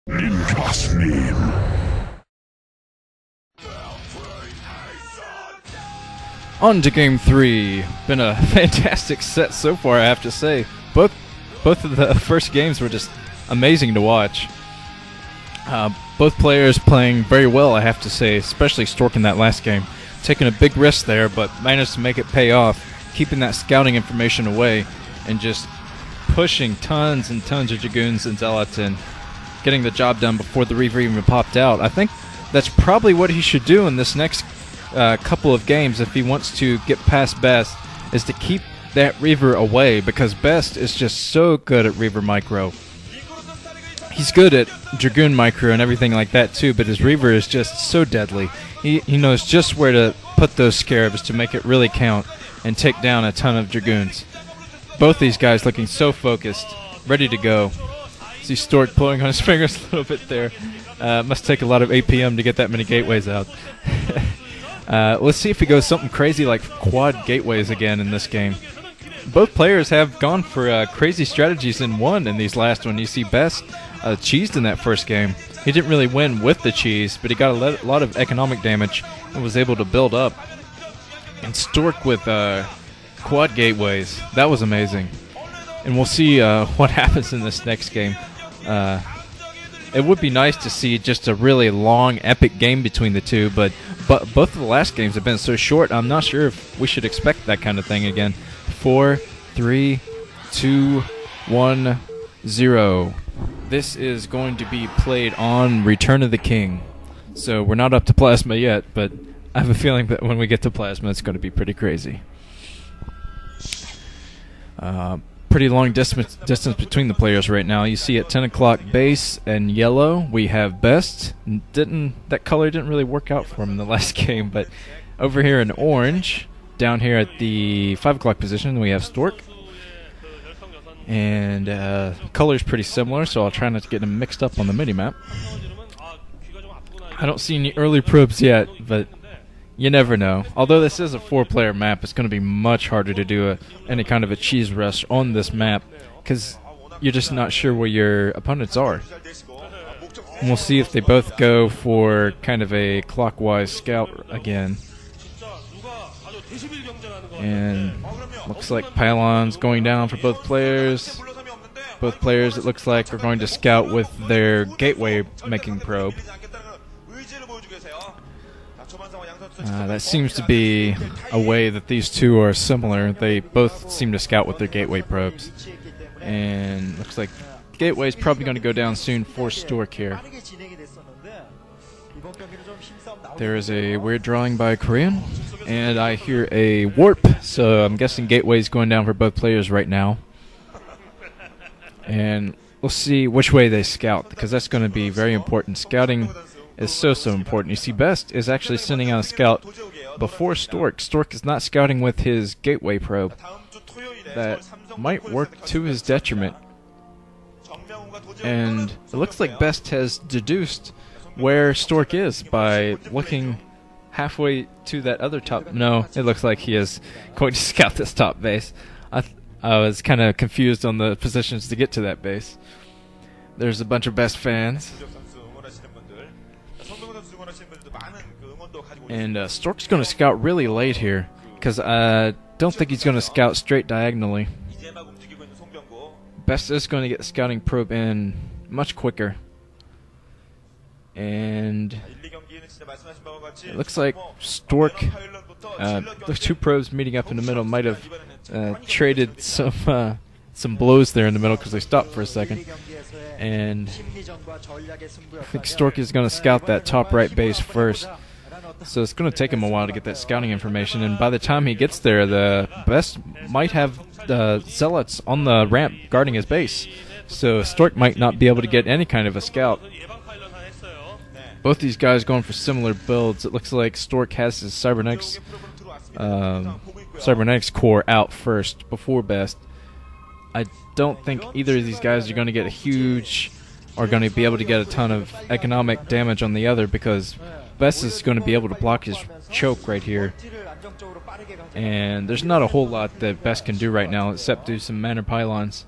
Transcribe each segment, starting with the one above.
Trust me. On to game 3. Been a fantastic set so far, I have to say. Both of the first games were just amazing to watch. Both players playing very well, I have to say, especially Stork in that last game. Taking a big risk there, but managed to make it pay off, keeping that scouting information away, and just pushing tons and tons of Dragoons and Zealots and getting the job done before the Reaver even popped out. I think that's probably what he should do in this next couple of games if he wants to get past BeSt, is to keep that Reaver away, because BeSt is just so good at Reaver Micro. He's good at Dragoon Micro and everything like that too, but his Reaver is just so deadly. He knows just where to put those Scarabs to make it really count and take down a ton of Dragoons. Both these guys looking so focused, ready to go. See Stork pulling on his fingers a little bit there. Must take a lot of APM to get that many gateways out. Let's see if he goes something crazy like quad gateways again in this game. Both players have gone for crazy strategies and won in these last one. You see BeSt cheesed in that first game. He didn't really win with the cheese, but he got a lot of economic damage and was able to build up. And Stork with quad gateways. That was amazing. And we'll see what happens in this next game. It would be nice to see just a really long, epic game between the two, but both of the last games have been so short, I'm not sure if we should expect that kind of thing again. 4, 3, 2, 1, 0. This is going to be played on Return of the King. So we're not up to Plasma yet, but I have a feeling that when we get to Plasma, it's going to be pretty crazy. Pretty long distance between the players right now. You see at 10 o'clock base and yellow, we have BeSt. That color didn't really work out for him in the last game, but over here in orange, down here at the 5 o'clock position, we have Stork. And color's pretty similar, so I'll try not to get them mixed up on the mini-map. I don't see any early probes yet, but you never know. Although this is a 4-player map, it's going to be much harder to do any kind of a cheese rush on this map, because you're just not sure where your opponents are. And we'll see if they both go for kind of a clockwise scout again. And looks like pylons going down for both players. Both players, it looks like, are going to scout with their gateway making probe. That seems to be a way that these two are similar. They both seem to scout with their gateway probes. And looks like gateway is probably going to go down soon for Stork here. There is a weird drawing by Korean, and I hear a warp, so I'm guessing gateway is going down for both players right now. And we'll see which way they scout, because that's going to be very important. Scouting is so important. You see BeSt is actually sending out a scout before Stork. Stork is not scouting with his gateway probe. That might work to his detriment. And it looks like BeSt has deduced where Stork is by looking halfway to that other top. No, it looks like he is going to scout this top base. I was kind of confused on the positions to get to that base. There's a bunch of BeSt fans. And Stork's going to scout really late here, because I don't think he's going to scout straight diagonally. BeSt is going to get the scouting probe in much quicker. And it looks like Stork, the two probes meeting up in the middle, might have traded some blows there in the middle, because they stopped for a second. And I think Stork is going to scout that top right base first. So it's going to take him a while to get that scouting information, and by the time he gets there, the BeSt might have Zealots on the ramp guarding his base. So Stork might not be able to get any kind of a scout. Both these guys going for similar builds. It looks like Stork has his cybernetics core out first before BeSt. I don't think either of these guys are going to get are going to be able to get a ton of economic damage on the other, because BeSt is going to be able to block his choke right here. And there's not a whole lot that BeSt can do right now except do some mana pylons.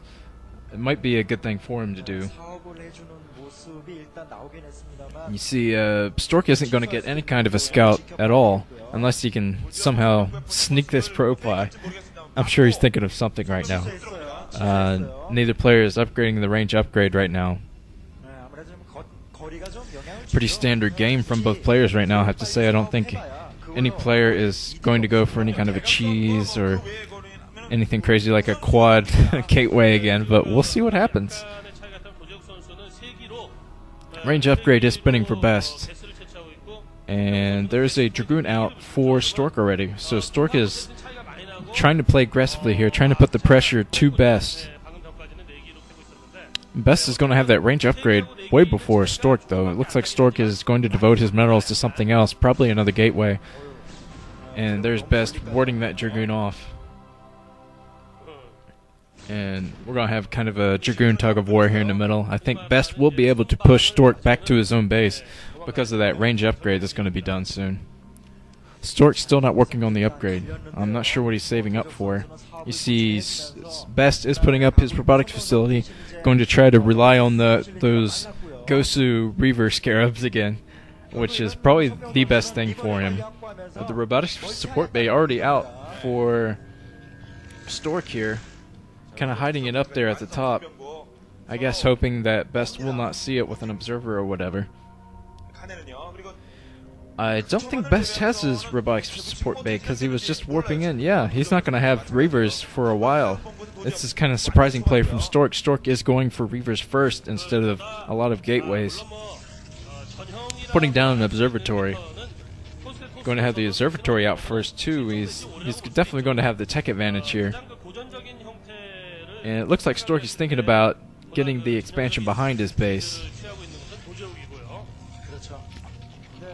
It might be a good thing for him to do. You see, Stork isn't going to get any kind of a scout at all unless he can somehow sneak this probe by. I'm sure he's thinking of something right now. Neither player is upgrading the range upgrade right now. Pretty standard game from both players right now, I have to say. I don't think any player is going to go for any kind of a cheese or anything crazy like a quad gateway again, but we'll see what happens. Range upgrade is spinning for BeSt. And there's a Dragoon out for Stork already. So Stork is trying to play aggressively here, trying to put the pressure to BeSt. BeSt is going to have that range upgrade way before Stork, though. It looks like Stork is going to devote his minerals to something else, probably another gateway. And there's BeSt warding that Dragoon off. And we're going to have kind of a Dragoon tug of war here in the middle. I think BeSt will be able to push Stork back to his own base because of that range upgrade that's going to be done soon. Stork's still not working on the upgrade. I'm not sure what he's saving up for. You see, BeSt is putting up his robotics facility, going to try to rely on those Gosu Reaver Scarabs again, which is probably the best thing for him. The robotics support bay already out for Stork here, kind of hiding it up there at the top. I guess hoping that BeSt will not see it with an observer or whatever. I don't think BeSt has his robotics support bay because he was just warping in. Yeah, he's not going to have Reavers for a while. This is kind of surprising play from Stork. Stork is going for Reavers first instead of a lot of gateways. Putting down an observatory. Going to have the observatory out first too. He's definitely going to have the tech advantage here. And it looks like Stork is thinking about getting the expansion behind his base.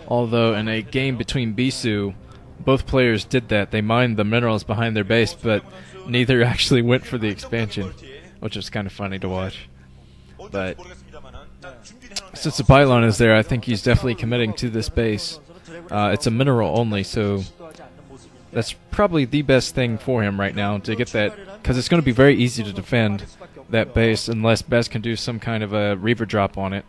Although in a game between BeSt, both players did that. They mined the minerals behind their base, but neither actually went for the expansion, which was kind of funny to watch. But since the pylon is there, I think he's definitely committing to this base. It's a mineral only, so that's probably the best thing for him right now to get that, because it's going to be very easy to defend that base unless BeSt can do some kind of a Reaver drop on it.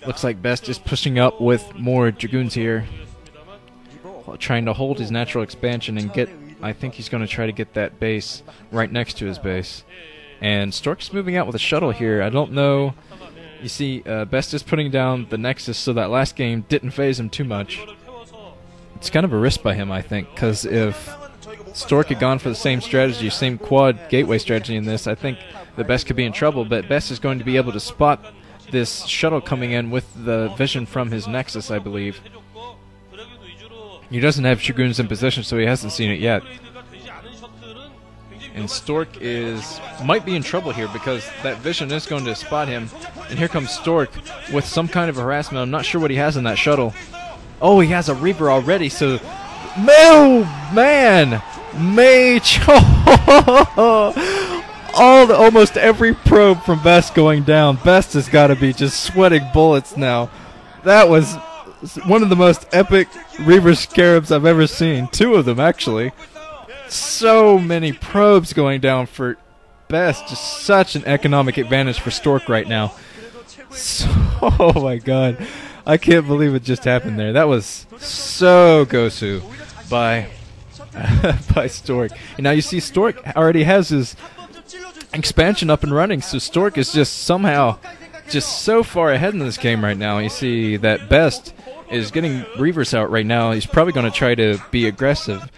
Looks like BeSt is pushing up with more Dragoons here, trying to hold his natural expansion and get, I think he's going to try to get that base right next to his base. And Stork's moving out with a shuttle here. I don't know. You see, BeSt is putting down the Nexus, so that last game didn't phase him too much. It's kind of a risk by him, I think, because if Stork had gone for the same strategy, same quad gateway strategy in this, I think the BeSt could be in trouble, but BeSt is going to be able to spot this shuttle coming in with the vision from his Nexus, I believe. He doesn't have Dragoons in position, so he hasn't seen it yet. And Stork might be in trouble here because that vision is going to spot him. And here comes Stork with some kind of harassment. I'm not sure what he has in that shuttle. Oh, he has a Reaver already, so... Oh, man! Mage! Almost every probe from BeSt going down. BeSt has got to be just sweating bullets now. That was one of the most epic Reaver Scarabs I've ever seen. Two of them, actually. So many probes going down for BeSt. Just such an economic advantage for Stork right now. Oh my god. I can't believe it just happened there. That was so Gosu by Stork. And now you see Stork already has his expansion up and running, so Stork is just somehow just so far ahead in this game right now. You see that BeSt is getting Reavers out right now. He's probably going to try to be aggressive.